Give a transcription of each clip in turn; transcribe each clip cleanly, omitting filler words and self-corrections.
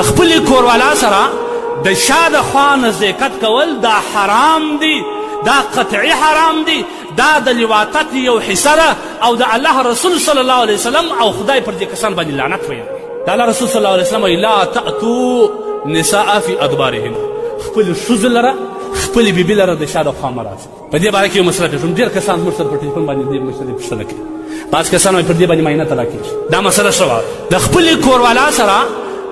خپل کوروالا سره د شا د خوا نزدېکت کول دا حرام دي، دا قطعي حرام دي، دا د لواطت یو حصه ده او د الله رسول صلی الله علیه وسلم او خدای پر دې کسان باندې لعنت ویل. د الله رسول صلی الله علیه وسلم لا تأتوا نساء فی ادبارهن، خپل ښځو لره خپل بیبي لره د شا د خوا مه راځئ. په دې باره کې یو مسله پېښ شوم، ډېر کسان زموږ سره په ټلیفون باندې دې مسلې پوښتنه کوي. بعض کسان وایي پر دې باندې معاینه طلاق کېږي. دا مسله ښه وه، د خپلې کوروالا سره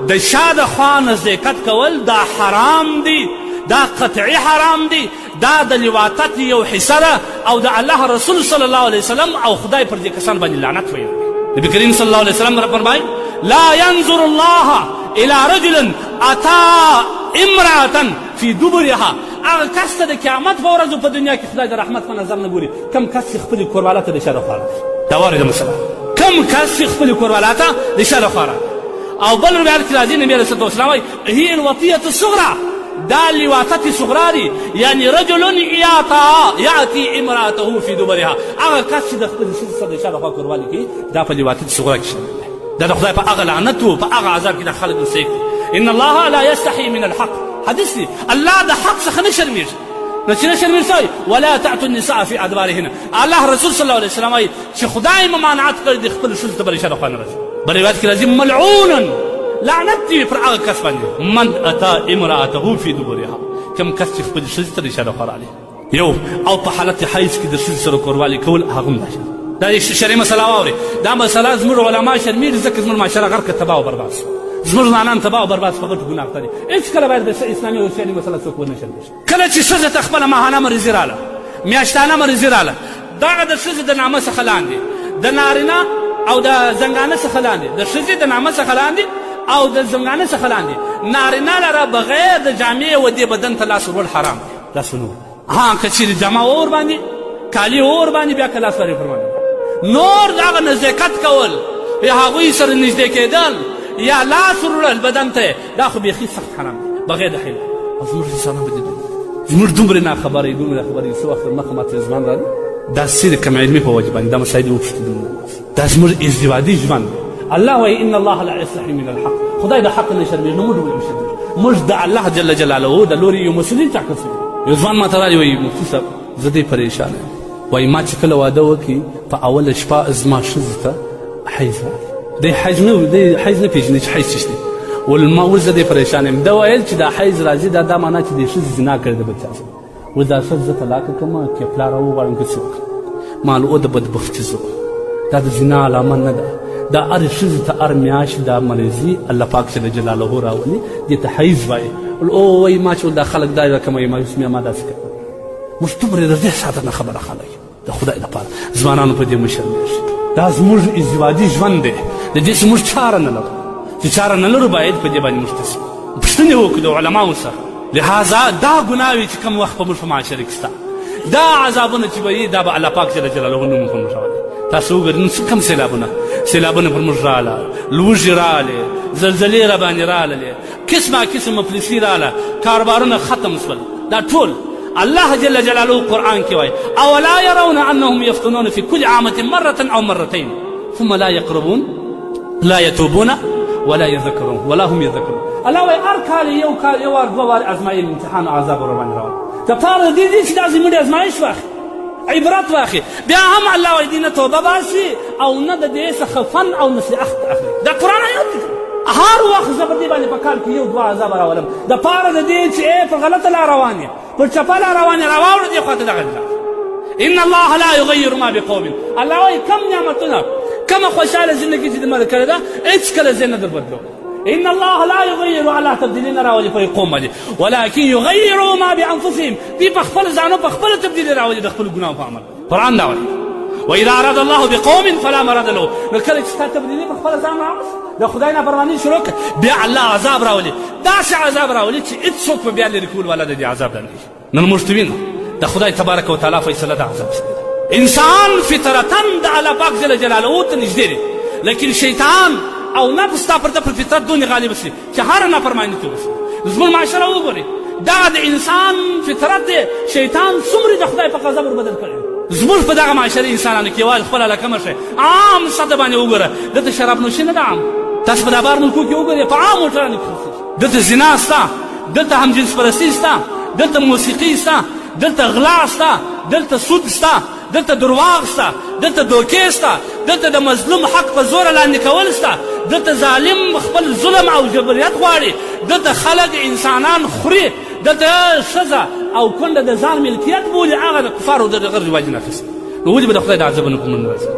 د شا د خوا نزدېکت کول دا حرام دي، دا قطعي حرام دي، دا د لواطت یو حصه ده او د الله رسول صلی الله علیه وسلم او خدای پر دې کسان باندې لعنت ویل. نبی کریم صلی الله علیه وسلم فرمایي لا ينظر الله الى رجل اتى امرأة في دبرها. هغه کس ته د قیامت په ورځو په دنیا کې خدای د رحمت په نظر نه ګوري کم کس چې خپلې کوروالا ته د شا د خوا راځي. دا وارده مسله، کم کس چې خپلې کوروالا ته د شا د خوا راځي. او بل روایت کې راځي نبي علیه السلام وایي هي الوطیة الصغرى، دا لواطت صغرا دي، یعنی رجل یأتی امرأته فی دبرها. هغه کس چې د خپلې ښځې سره د شا د خوا کوروالی کوي دا په لواطت صغرا کې شامل دی. دا د خدای په هغه لعنت و په هغه عذاب کې د خلک نصیب دي. ان الله لا یستحي من الحق، حدیث دی، الله د حق څخه نه شرمېږي. نو چې نه شرمېږي څه وایي ولا تعتوا النساء فی ادبارهن. الله رسول صلی الله علیه وسلم وایي چې خدای ممانعت کړی د خپلو ښځو ته به د شا د خوا نه راځي. بل روایت کې راځي ملعونا، لعنت دی پر هغه کس باندې من اتی امرأته فی دبرها، کوم کس چې خپلې ښځې ته د شا د خوا راغلی یو او په حالت حیض کې د ښځې سره کوروالی کول هغه هم دا شرعي مسله واورئ. دا مسله زموږ علما شرمېږي ځکه زموږ معاشره غرقه تباه او برباد شو. زموږ ځوانان تباه او برباد په غټو ګناه اخته دي. هېڅکله باید د اسلامي او شرعي مسله څوک ونه شرمېږي. کله چې ښځه ته خپله ماهانه مریضي راله، میاشتانه مریضي راله، دغه د ښځې د نامه څخه لاندې د نارینه او د زنګانه څخه لاندې د ښځې د نامه څخه لاندې او د زنګانه څخه لاندې نارینه لره بغیر د جامې و دې بدن ته لاس ورول حرام دی. لاس ونور که چیرې جامه اور باندې کالي اور باندې بیا که لاس ورې فرمانه نور د هغه نزدېکت کول یا هغوی سره نږدې کېدل یا لاس وروړل بدن ته دا خو بیخي سخت حرام دی بغیر د حیل. او زموږ انسانان په دې زموږ دومره ناخبره یو دومره خبره څه وخت مخه ماته ژوند راځي دا سید کم علمي په وجه باندې دا مسایل وپوښتل. دا زموږ ازدواجي ژوند دی. الله وایي ان الله لا یستحي من الحق، خدای د حق نه شرمېږي. نو موږ ولې شرمېږو؟ موږ د الله جل جلاله د لورې یو مسؤلین ټاکل شوي. یو ځوان ماته راغلی وایي مفتي صاحب زه دې پریشان یم، وایي ما چې کله واده وکړي په اوله شپه زما ښځې ته حیض راغلی. دی حیض نه پېژني چې حیض څه دی. ما اوس زه دې پریشان یم. ده ویل چې دا حیض راځي دا معنا چې دې ښځې زنا کړې ده بل چا سره. اوس دا ښځه زه طلاقه کړم که پلار وغواړم که څه وکړم معلومه د بدبختي زه دا د زنا علامه نه ده. دا هر ښځې ته هر میاشت دا مریضي الله پاک جل جلاله راولي دې ته حیض وایي. او وایي ما چې دا خلک دا رقموي مایوس ما داسې کوي. موږ دومره د دې ساعته نه خبره خلک د خدای لپاره ځوانانو په دې مه شرمېږي. دا زموږ ازدواجي ژوند دی، د دې څه موږ چاره نه لرو. چې چاره نه لرو باید په دې باندې موږ پوښتنې وکړو د علماو سره. لهذا دا ګناه وي چې کوم وخت په موږ په معاشره کې شته دا عذابونه چې به وي دا به الله پاک جل جلاله نوم په موږ راولي. تاسو وګورئ نن کوم سیلابونه پر موږ راله، لوږې رالې، زلزلې را باندې راللې، قسمه قسم مفلسي راله، کاروبارونه ختم شول. دا ټول الله جل جلاله قرآن کې وایي اولا يرون انهم يفتنون في كل عامة مرة او مرتين ثم لا يقربون لا يتوبون ولا يذكرون ولا هم يذكرون. الله وایي هر کال یو وار دوه وار ازمایل امتحان او عذاب ور باندې راوړي. دپاره د دې چې دا زموږ ازمایش واخلي عبرت واخلي. بیا هم الله وایي دې نه توبه باسي او نه د دې څخه فن او نصیحت اخلي. دا قرآن آیات دی. هر وخت زه په دې باندې په کال کې یو دوه عذاب راولم دپاره د دې چې په غلطه لار روان یې پر چپه لار روان یې راواوړه دې خواته دغه ان الله لا یغیر ما بقوم. الله وایي کم نعمتونه کومه خوشحاله زندګي چې دې مله کړې ده هېڅکله زه نه در بدلوم. ان الله لا يغير الله تبديلي نه راولي په قوم باندې ولكن يغيروا ما بانفسهم. دې په خپل ځانو په خپل تبدیلي راولي د خپل ګناهو په عمل. قرآن دا وایي واذا اراد الله بقوم فلا مرد له. نو کله چې تا تبدیلي په خپل ځان راوست د خدای نافرماني شروع کړه بیا الله عذاب راولي. داسې عذاب راولي چې هېڅوک په بیا لرې کول والا د دې عذاب نه کېږي. نن موږ ته وینو د خدای تبارک وتعالی فیصله د عذاب شوې ده. انسان فطرتا د الله پاک جل جلاله ته نږدې دی لیکن شیطان او نفس ستا پر ده پر فطرت دونې غالبه شي چې هره نافرماني ته وشي. زموږ معاشره وګورئ دا د انسان فطرت دی. شیطان څومره د خدای په غضب وربدل کړی. زموږ په دغه معاشرې انسانانو کې یوازې خپل علاقه مه ښیي. عام سطح باندې وګوره دلته شراب نوشي نه ده عام. تاسو په دا بار ملکو کې وګورئ په عام موټرانو کې دلته زنا سته، دلته همجنس پرستي سته، دلته موسیقي سته، دلته غلا سته، دلته سود سته، دلته درواغ سته، دلته دوکې سته، دلته د مظلوم حق په زوره لاندې کول سته، دلته ظالم خپل ظلم او جبریت غواړي، دلته خلک انسانان خوري، دلته ښځه او کونډه د ځان ملکیت بولي، هغه د کفارو د دغه رواجونه اخیستي. نو ولې به د خدای د عذابونو په منځ راځي؟